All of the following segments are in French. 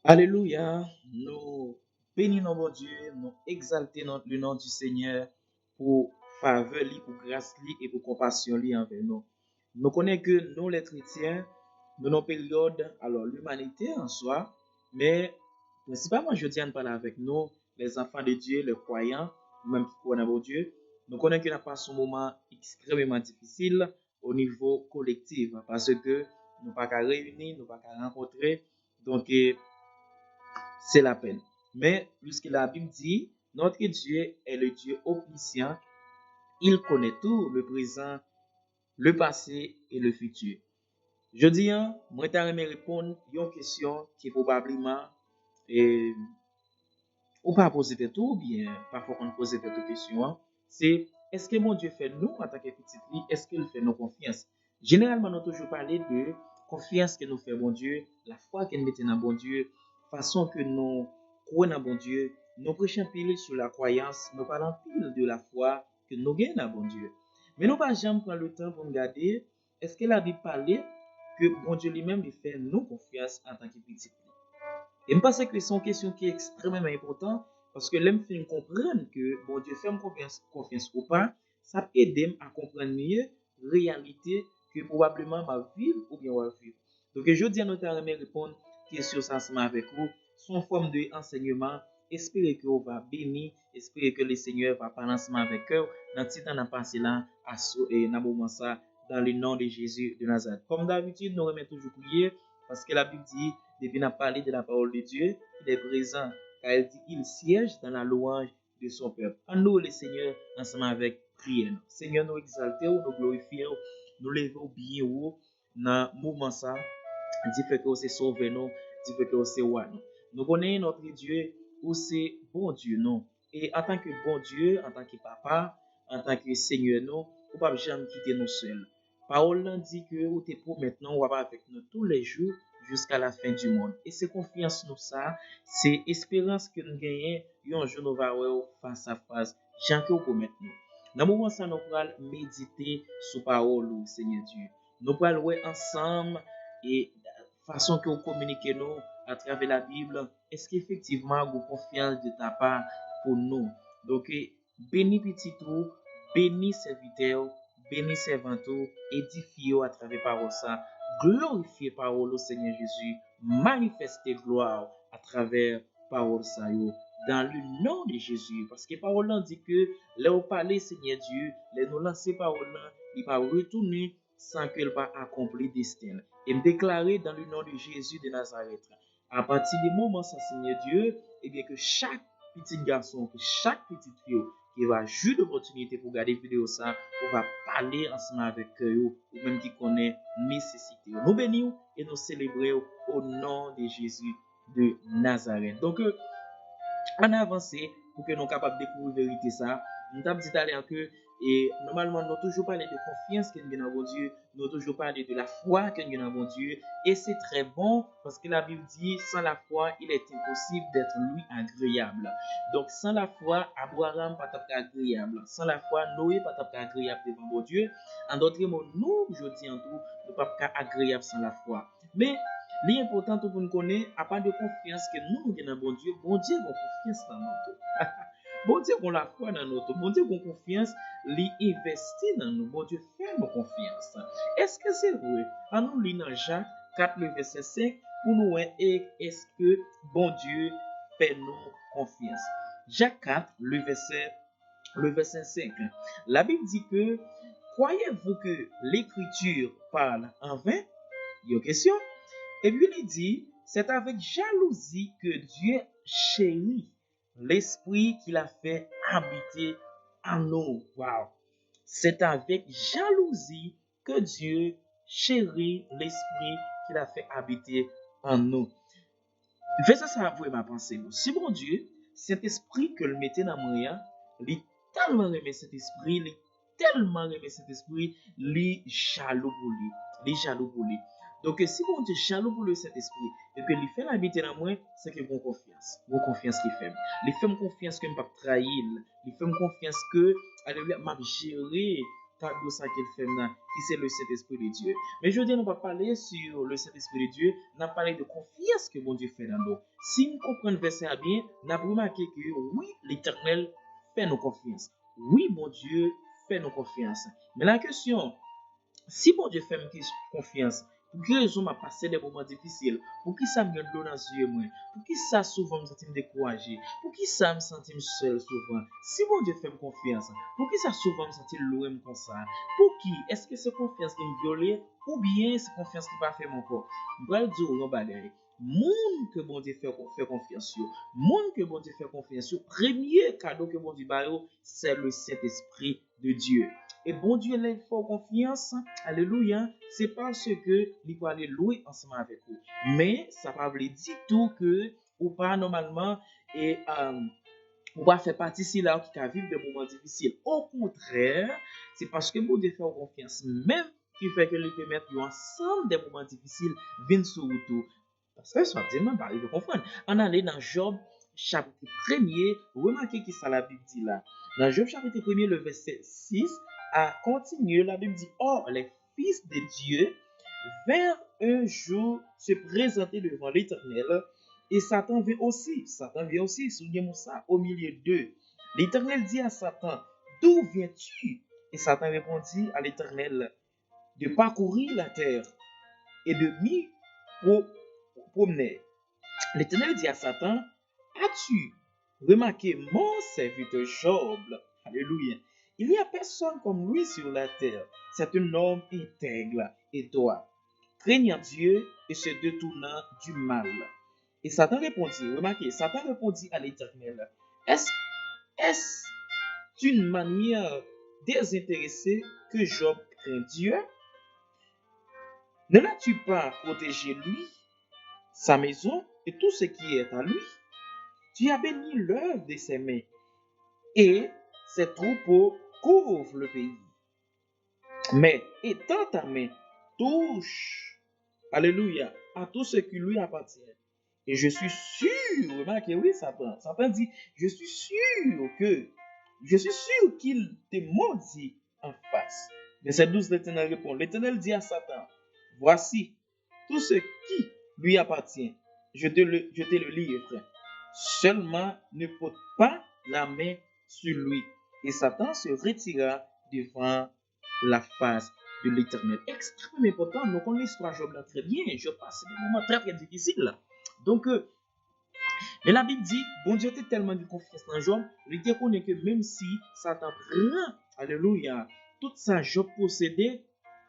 Alléluia, nous bénissons mon Dieu, nous exaltons le nom du Seigneur pour faveur, li, pour grâce li, et pour compassion li envers nous. Nous connaissons que nous, les chrétiens, nous nos périodes, alors l'humanité en soi, mais principalement, je tiens à parler avec nous, les enfants de Dieu, les croyants, même qui croient en Dieu. Nous connaissons qu'il n'y a pas un moment extrêmement difficile au niveau collectif parce que nous ne pouvons pas réunir, nous ne pouvons pas rencontrer. Donc, c'est la peine. Mais puisque la Bible dit, notre Dieu est le Dieu omniscient, il connaît tout, le présent, le passé et le futur. Je dis, moi, je vais répondre à une question qui est probablement, et, ou pas poser de tout, ou bien parfois on pose de toute question, c'est est-ce que mon Dieu fait nous en tant que petit lui, est-ce qu'il fait nos confiance? Généralement, nous toujours parlé de confiance que nous fait bon Dieu, la foi que nous mettons dans bon Dieu, façon que nous croyons dans bon Dieu, nous prêchons pile sur la croyance, nous parlons pile de la foi que nous gagnons dans bon Dieu. Mais nous pas jamais prendre le temps pour regarder, est-ce que la Bible parlait que bon Dieu lui-même il fait nous confiance en tant que petit lui? Et je pense que c'est une question qui est extrêmement importante parce que l'homme fait comprendre que bon Dieu fait confiance ou pas, ça peut aider à comprendre mieux la réalité que probablement ma vie ou bien va vivre. Donc je dis à notre ami répondre question ça ensemble avec vous, son forme d'enseignement, espérer que vous va bénir, espérer que le Seigneur va parler ensemble avec eux dans le temps de passer là et dans moment ça dans le nom de Jésus de Nazareth. Comme d'habitude, nous remettons toujours prier parce que la Bible dit depuis n'a parlé de la parole de Dieu, il est présent, car elle dit il siège dans la louange de son peuple. En nous, le Seigneur, ensemble avec prière. Seigneur, nous exaltons, nous glorifions, nous levons bien haut dans le moment ça, dit fait que c'est sauvé nous, dit fait que c'est roi nous. Nous connaissons notre Dieu, ou c'est bon Dieu non. Et en tant que bon Dieu, en tant que papa, en tant que Seigneur nous, ou pas jamais quitter nous seuls. Parole dit que ou t'es pour maintenant, ou va avec nous tous les jours jusqu'à la fin du monde. Et c'est confiance nous ça, c'est espérance que nous gagnons, un jour nous va face à face, Jean que vous maintenant. Dans le moment ça nous allons méditer sur parole Seigneur Dieu. Nous allons ensemble et façon que vous communiquez nous à travers la Bible, est-ce qu'effectivement vous confiance de ta part pour nous? Donc, bénis petit tout, bénis serviteur, bénis servanteau, édifiez à travers parole ça, glorifiez parole au Seigneur Jésus, manifestez gloire à travers parole ça dans le nom de Jésus. Parce que parole là dit que là où parler Seigneur Dieu, là nous lancer parole là, il va retourner sans qu'elle va accomplir destin. Et me déclarer dans le nom de Jésus de Nazareth. À partir du moment ça Seigneur Dieu, et bien que chaque petit garçon, que chaque petite fille qui va jouer d'opportunité pour garder vidéo ça, on va parler ensemble avec eux, ou même qui connaît nécessité. Nous bénissons et nous célébrons au nom de Jésus de Nazareth. Donc, on a avancé pour que nous soyons capables de découvrir la vérité ça. Nous avons dit tout à l'heure que et normalement nous toujours parlé de confiance que nous avons dans bon Dieu, nous toujours parlé de la foi que nous avons dans bon Dieu et c'est très bon parce que la Bible dit sans la foi il est impossible d'être lui agréable. Donc sans la foi Abraham pas agréable, sans la foi Noé pas agréable devant bon Dieu. En d'autres mots nous je dis en tout nous pas agréable sans la foi. Mais l'important pour nous connaître, à part de confiance que nous avons dans bon Dieu a confiance dans nous. Bon Dieu qu'on la foi dans nous, bon Dieu qu'on confiance, l'investit dans nous, bon Dieu fait nos confiance. Est-ce que c'est vrai? En nous lisons dans Jacques 4, le verset 5, pour nous voir est-ce que bon Dieu fait nous confiance. Jacques 4, le verset 5. La Bible dit que croyez-vous que l'écriture parle en vain? Il y a une question. Et puis il dit, c'est avec jalousie que Dieu chérit l'esprit qu'il a fait habiter en nous. Wow. C'est avec jalousie que Dieu chérit l'esprit qu'il a fait habiter en nous. Verset ça vous ma pensée. Si mon Dieu, cet esprit que le mettait dans moi, il tellement aimé cet esprit, il tellement aimé cet esprit, il jaloux pour lui. Il jaloux pour lui. Donc si mon Dieu jaloux pour lui cet esprit, et que il fait l'habiter dans moi, c'est que bon confiance. Bon confiance qu'il fait. Il fait confiance que je ne pas trahir. Il fait confiance que, alléluia, m'a géré cadeau ça qu'il fait là, qui c'est le Saint-Esprit de Dieu. Mais je dis, nous pas parler sur le Saint-Esprit de Dieu, nous parler de confiance que bon Dieu fait dans nous. Si nous comprenons le verset bien, nous avons remarqué que oui, l'Éternel fait nos confiance. Oui, bon Dieu fait nos confiance. Mais la question, si bon Dieu fait confiance, pour quelle raison m'a passé des moments difficiles? Pour qui ça me donne l'eau dans les yeux, moi? Pour qui ça souvent me sentir découragé? Pour qui ça me sentir seul souvent? Si bon Dieu fait confiance, pour qui ça souvent me sentir loin comme ça? Pour qui? Est-ce que c'est confiance qui me viole ou bien c'est confiance qui pas fait mon corps? Je vais dire au bagage. Monde que bon Dieu fait confiance sur, monde que bon Dieu fait confiance sur, premier cadeau que bon Dieu baille, c'est le Saint-Esprit de Dieu. Et bon Dieu, il faut confiance, alléluia, c'est parce que il faut aller louer ensemble avec vous. Mais ça ne veut pas dire tout que ou pas normalement et ou pas faire partie si là qui a vivre des moments difficiles. Au contraire, c'est parce que bon Dieu fait confiance même qui fait que les permettre ensemble des moments difficiles viennent sur vous. Parce que ça dit même pas, il faut comprendre. On allait dans Job chapitre 1er, remarquez qui ça la Bible dit là. Dans Job chapitre 1er, le verset 6, à continuer, la Bible dit, or les fils de Dieu vinrent un jour se présenter devant l'Éternel, et Satan vient aussi, souvenez-moi ça, au milieu d'eux. L'Éternel dit à Satan, d'où viens-tu? Et Satan répondit à l'Éternel, de parcourir la terre et de m'y promener. L'Éternel dit à Satan, as-tu remarqué mon serviteur Job? Alléluia. Il n'y a personne comme lui sur la terre. C'est un homme intègre et droit, craignant Dieu et se détournant du mal. Et Satan répondit, remarquez, Satan répondit à l'Éternel, est-ce une manière désintéressée que Job craint Dieu? Ne l'as-tu pas protégé lui, sa maison et tout ce qui est à lui? Tu as béni l'œuvre de ses mains et ses troupeaux couvrent le pays. Mais étends ta main, touche, alléluia, à tout ce qui lui appartient. Et je suis sûr, remarquez, oui, Satan dit, je suis sûr qu'il te maudit en face. Verset 12, l'Éternel répond, l'Éternel dit à Satan, voici tout ce qui lui appartient. Je te le livre. Seulement ne porte pas la main sur lui. Et Satan se retira devant la face de l'Éternel. Extrêmement important. Nous connaissons l'histoire Job là très bien. Job passe des moments très très difficiles. Donc, mais la Bible dit, bon Dieu était tellement de confiance dans Job, il te connaît que même si Satan prend, alléluia, tout ça Job possédait,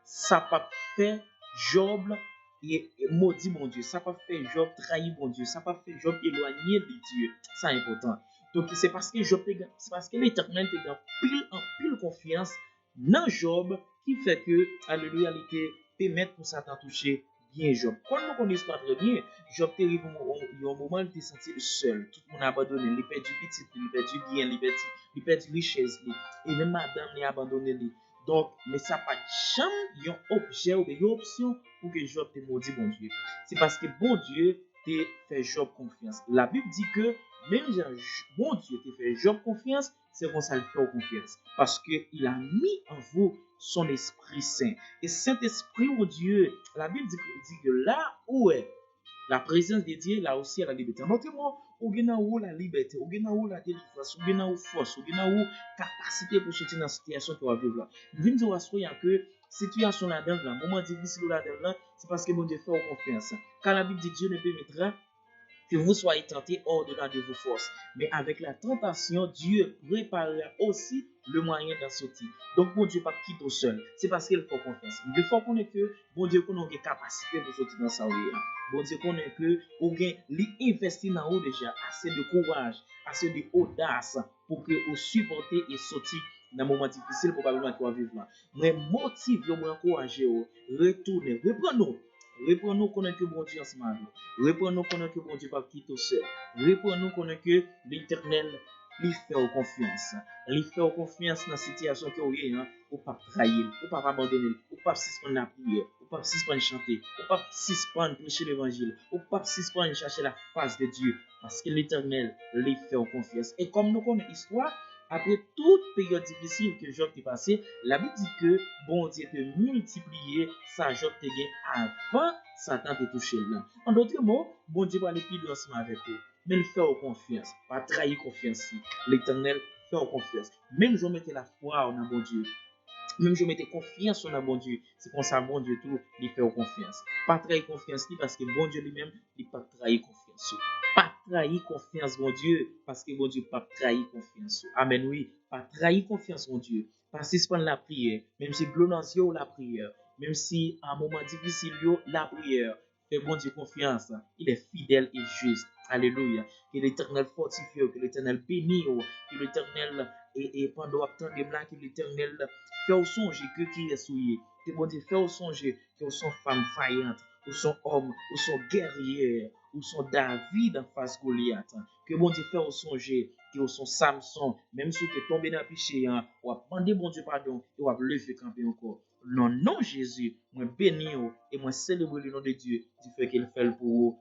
ça pas fait Job et maudit mon Dieu, ça pas fait Job trahir mon Dieu, ça pas fait Job éloigner de Dieu. C'est important. Donc c'est parce que l'Éternel te garde pile confiance dans Job qui fait que, alléluia, il te permet pour Satan toucher bien Job. Quand nous connaissons pas très bien, Job te arrive un moment où il te senti seul. Tout le monde a abandonné. Il perdu petit, il perdu bien, il perdu richesse. Et même madame l'a abandonné. Donc, mais ça pas jamais un objet ou une option pour que Job te maudit bon Dieu. C'est parce que bon Dieu te fait Job confiance. La Bible dit que même bon Dieu te fait Job confiance, c'est comme ça qu'il fait confiance. Parce qu'il a mis en vous son Esprit Saint. Et Saint-Esprit, oh Dieu, la Bible dit que là où est la présence de Dieu, là aussi, il y a la liberté. Notez-moi, où il y a la liberté, où il y a la délivrance, où il y a la force, où il y a la capacité pour sortir dans la situation que vous vivez là. Je viens de dire que situation là-dedans, moment difficile là-dedans, c'est parce que mon Dieu fait confiance. Car la Bible dit Dieu ne permettra que vous soyez tentés au-delà de vos forces. Mais avec la tentation, Dieu préparera aussi le moyen d'en sortir. Donc, bon Dieu, pas quitter au seul. C'est parce qu'il faut confiance. Il faut qu'on ait que, bon Dieu, qu'on ait capacité pour sortir dans sa vie. Bon Dieu, qu'on ait que, ou bien, l'investir dans vous déjà, assez de courage, assez d'audace pour que vous supportez et sortir dans un moment difficile, probablement, qu'on va vivre là. Mais motive, moi, encourager, retournez, reprenons. Reprenons connaître que bon Dieu en ce moment. Reprenons connaître que bon Dieu pas quitter seul. Reprenons connaître que l'Éternel lui fait confiance. Lui fait confiance dans la situation que vous avez, ou pas trahir, ou pas abandonner, ou pas suspendre la prière, ou pas suspendre chanter, ou pas suspendre prêcher l'évangile, ou pas suspendre chercher la face de Dieu. Parce que l'Éternel lui fait confiance. Et comme nous connaissons l'histoire, Après toute période difficile que Job a passé, la Bible dit que bon Dieu peut multiplier sa Job te gain avant Satan te toucher là. En d'autres mots, bon Dieu va aller plus ensemble avec vous. Mais il fait confiance, pas trahir confiance. L'Éternel fait confiance. Même je mettais la foi en bon Dieu. Même je mettais confiance en un bon Dieu. C'est comme ça, bon Dieu, tout, il fait confiance. Pas trahir confiance, parce que bon Dieu lui-même, il pas trahir confiance. Pas trahir confiance, bon Dieu, parce que bon Dieu pas trahir confiance. Amen, oui. Pas trahir confiance, mon Dieu. Pas suspendre la prière. Même si glonance ou la prière. Même si à un moment difficile, la prière. Fais bon Dieu confiance. Il est fidèle et juste. Alléluia. Que l'Éternel fortifie, que l'Éternel bénisse, que l'Éternel et pendant attendre là, que l'Éternel fait au songe que qui est souillé. Que bon Dieu fait au songe que vous sont femmes vaillantes, ou sont hommes, ou sont guerriers, ou sont David en face Goliath. Que bon Dieu fait au songe que vous sont Samson, même si vous êtes tombé dans le péché, ou a demandé bon Dieu pardon, et ou a levé camper encore. Non, non, Jésus, moi bénis et moi célèbre le nom de Dieu, du fait qu'il fait pour vous.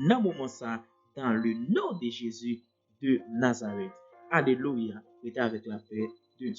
Dans le moment ça, dans le nom de Jésus de Nazareth. Alléluia, et avec la paix de Dieu.